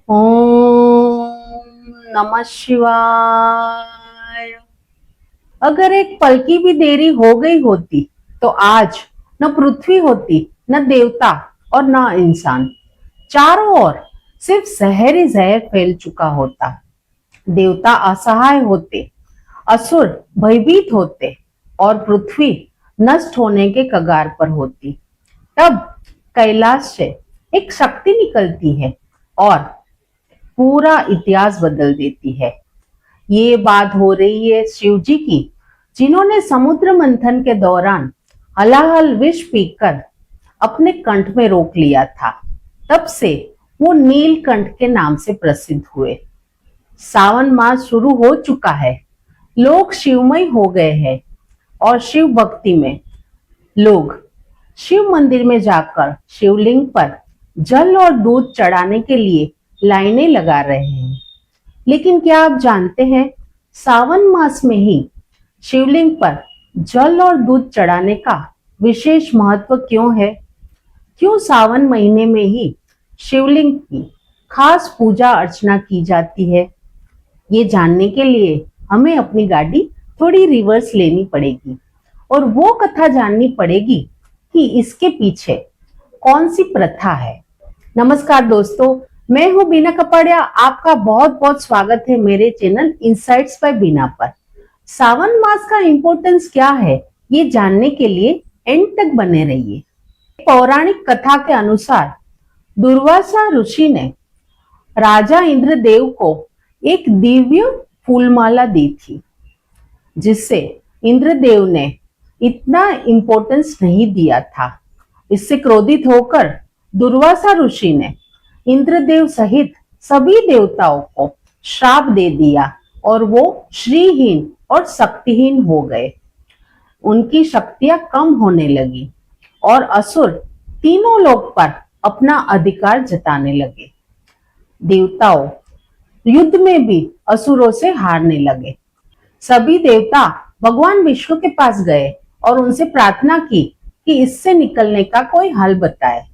ओम नमः शिवाय। अगर एक पल की भी देरी हो गई होती तो आज न पृथ्वी होती, न देवता और न इंसान। चारों ओर सिर्फ जहर ही जहर फैल चुका होता। देवता असहाय होते, असुर भयभीत होते और पृथ्वी नष्ट होने के कगार पर होती। तब कैलाश से एक शक्ति निकलती है और पूरा इतिहास बदल देती है। ये बात हो रही है शिव जी की, जिन्होंने समुद्र मंथन के दौरान हलाहल विष पीकर अपने कंठ में रोक लिया था। तब से वो नीलकंठ के नाम से प्रसिद्ध हुए। सावन मास शुरू हो चुका है, लोग शिवमय हो गए हैं और शिव भक्ति में लोग शिव मंदिर में जाकर शिवलिंग पर जल और दूध चढ़ाने के लिए लाइनें लगा रहे हैं। लेकिन क्या आप जानते हैं, सावन मास में ही शिवलिंग पर जल और दूध चढ़ाने का विशेष महत्व क्यों है? क्यों सावन महीने में ही शिवलिंग की खास पूजा अर्चना की जाती है? ये जानने के लिए हमें अपनी गाड़ी थोड़ी रिवर्स लेनी पड़ेगी और वो कथा जाननी पड़ेगी कि इसके पीछे कौन सी प्रथा है। नमस्कार दोस्तों, मैं हूं बीना कपाड़िया। आपका बहुत बहुत स्वागत है मेरे चैनल इनसाइट्स बाय बीना पर। सावन मास का इंपॉर्टेंस क्या है, ये जानने के लिए एंड तक बने रहिए। पौराणिक कथा के अनुसार दुर्वासा ऋषि ने राजा इंद्रदेव को एक दिव्य फूलमाला दी थी, जिससे इंद्रदेव ने इतना इंपॉर्टेंस नहीं दिया था। इससे क्रोधित होकर दुर्वासा ऋषि ने इंद्रदेव सहित सभी देवताओं को श्राप दे दिया और वो श्रीहीन और शक्तिहीन हो गए। उनकी शक्तियां कम होने लगी और असुर तीनों लोक पर अपना अधिकार जताने लगे। देवताओं युद्ध में भी असुरों से हारने लगे। सभी देवता भगवान विष्णु के पास गए और उनसे प्रार्थना की कि इससे निकलने का कोई हल बताए।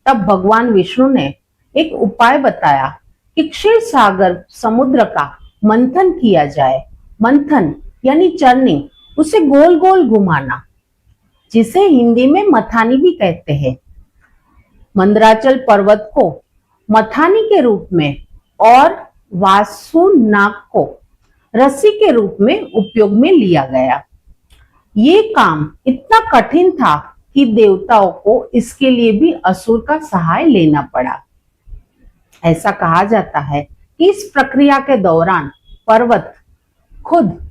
तब भगवान विष्णु ने एक उपाय बताया कि क्षीर सागर समुद्र का मंथन किया जाए। मंथन यानी चरनी, उसे गोल गोल घुमाना, जिसे हिंदी में मथानी भी कहते हैं। मंदराचल पर्वत को मथानी के रूप में और वासुनाग को रस्सी के रूप में उपयोग में लिया गया। ये काम इतना कठिन था कि देवताओं को इसके लिए भी असुर का सहाय लेना पड़ा। ऐसा कहा जाता है कि इस प्रक्रिया के दौरान पर्वत खुद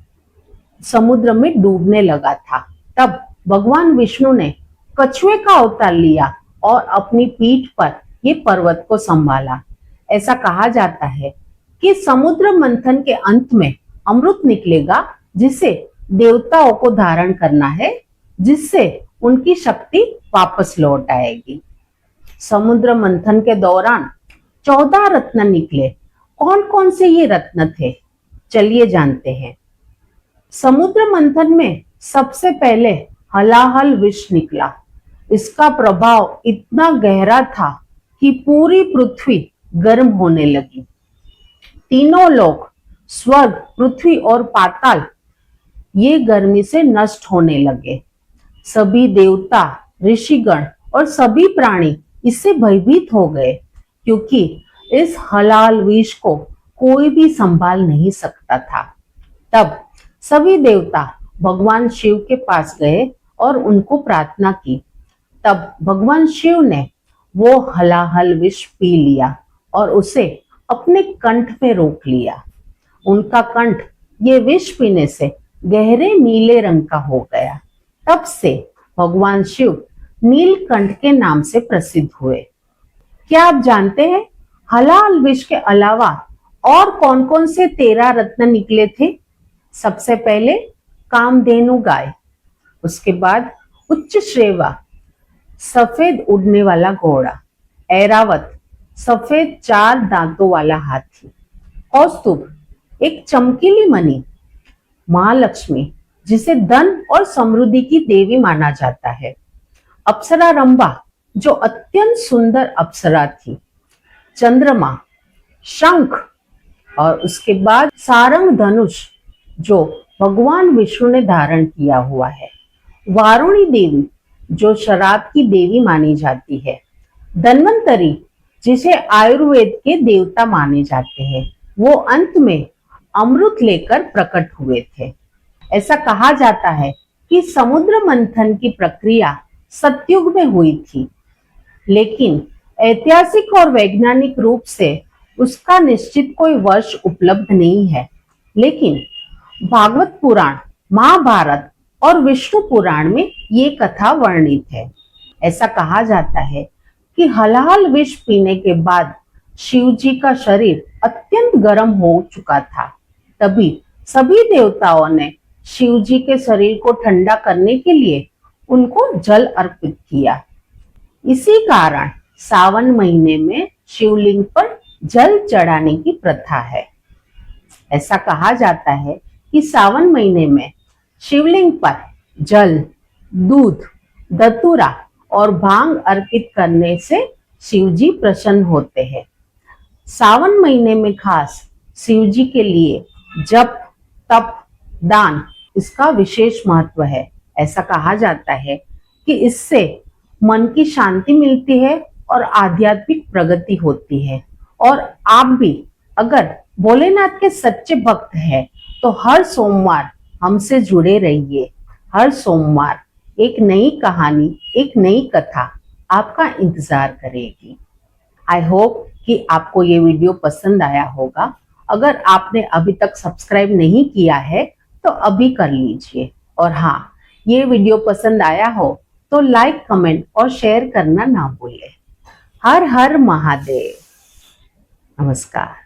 समुद्र में डूबने लगा था। तब भगवान विष्णु ने कछुए का अवतार लिया और अपनी पीठ पर ये पर्वत को संभाला। ऐसा कहा जाता है कि समुद्र मंथन के अंत में अमृत निकलेगा, जिसे देवताओं को धारण करना है, जिससे उनकी शक्ति वापस लौट आएगी। समुद्र मंथन के दौरान 14 रत्न निकले। कौन कौन से ये रत्न थे, चलिए जानते हैं। समुद्र मंथन में सबसे पहले हलाहल विष निकला। इसका प्रभाव इतना गहरा था कि पूरी पृथ्वी गर्म होने लगी। तीनों लोक, स्वर्ग, पृथ्वी और पाताल, ये गर्मी से नष्ट होने लगे। सभी देवता, ऋषिगण और सभी प्राणी इससे भयभीत हो गए, क्योंकि इस हलाल विष को कोई भी संभाल नहीं सकता था। तब सभी देवता भगवान शिव के पास गए और उनको प्रार्थना की। तब भगवान शिव ने वो हलाहल विष पी लिया और उसे अपने कंठ में रोक लिया। उनका कंठ ये विष पीने से गहरे नीले रंग का हो गया। तब से भगवान शिव नीलकंठ के नाम से प्रसिद्ध हुए। क्या आप जानते हैं हलाल विष के अलावा और कौन कौन से 13 रत्न निकले थे? सबसे पहले कामधेनु गाय, उसके बाद उच्च श्रेवा, सफेद उड़ने वाला घोड़ा, ऐरावत, सफेद 4 दांतों वाला हाथी, कौस्तुभ, एक चमकीली मणि, महालक्ष्मी, जिसे धन और समृद्धि की देवी माना जाता है, अप्सरा रंभा, जो अत्यंत सुंदर अप्सरा थी, चंद्रमा, शंख और उसके बाद सारंग धनुष जो भगवान विष्णु ने धारण किया हुआ है, वारुणी देवी जो शराब की देवी मानी जाती है, धन्वंतरी जिसे आयुर्वेद के देवता माने जाते हैं, वो अंत में अमृत लेकर प्रकट हुए थे। ऐसा कहा जाता है कि समुद्र मंथन की प्रक्रिया सतयुग में हुई थी, लेकिन ऐतिहासिक और वैज्ञानिक रूप से उसका निश्चित कोई वर्ष उपलब्ध नहीं है। लेकिन भागवत पुराण, महाभारत और विष्णु पुराण में ये कथा वर्णित है। ऐसा कहा जाता है कि हलाल विष पीने के बाद शिव जी का शरीर अत्यंत गर्म हो चुका था। तभी सभी देवताओं ने शिव जी के शरीर को ठंडा करने के लिए उनको जल अर्पित किया। इसी कारण सावन महीने में शिवलिंग पर जल चढ़ाने की प्रथा है। ऐसा कहा जाता है कि सावन महीने में शिवलिंग पर जल, दूध, धतूरा और भांग अर्पित करने से शिव जी प्रसन्न होते हैं। सावन महीने में खास शिव जी के लिए जप, तप, दान इसका विशेष महत्व है। ऐसा कहा जाता है कि इससे मन की शांति मिलती है और आध्यात्मिक प्रगति होती है। और आप भी अगर भोलेनाथ के सच्चे भक्त हैं तो हर सोमवार हमसे जुड़े रहिए। हर सोमवार एक नई कहानी, एक नई कथा आपका इंतजार करेगी। आई होप कि आपको ये वीडियो पसंद आया होगा। अगर आपने अभी तक सब्सक्राइब नहीं किया है तो अभी कर लीजिए। और हाँ, ये वीडियो पसंद आया हो तो लाइक, कमेंट और शेयर करना ना भूलें। हर हर महादेव। नमस्कार।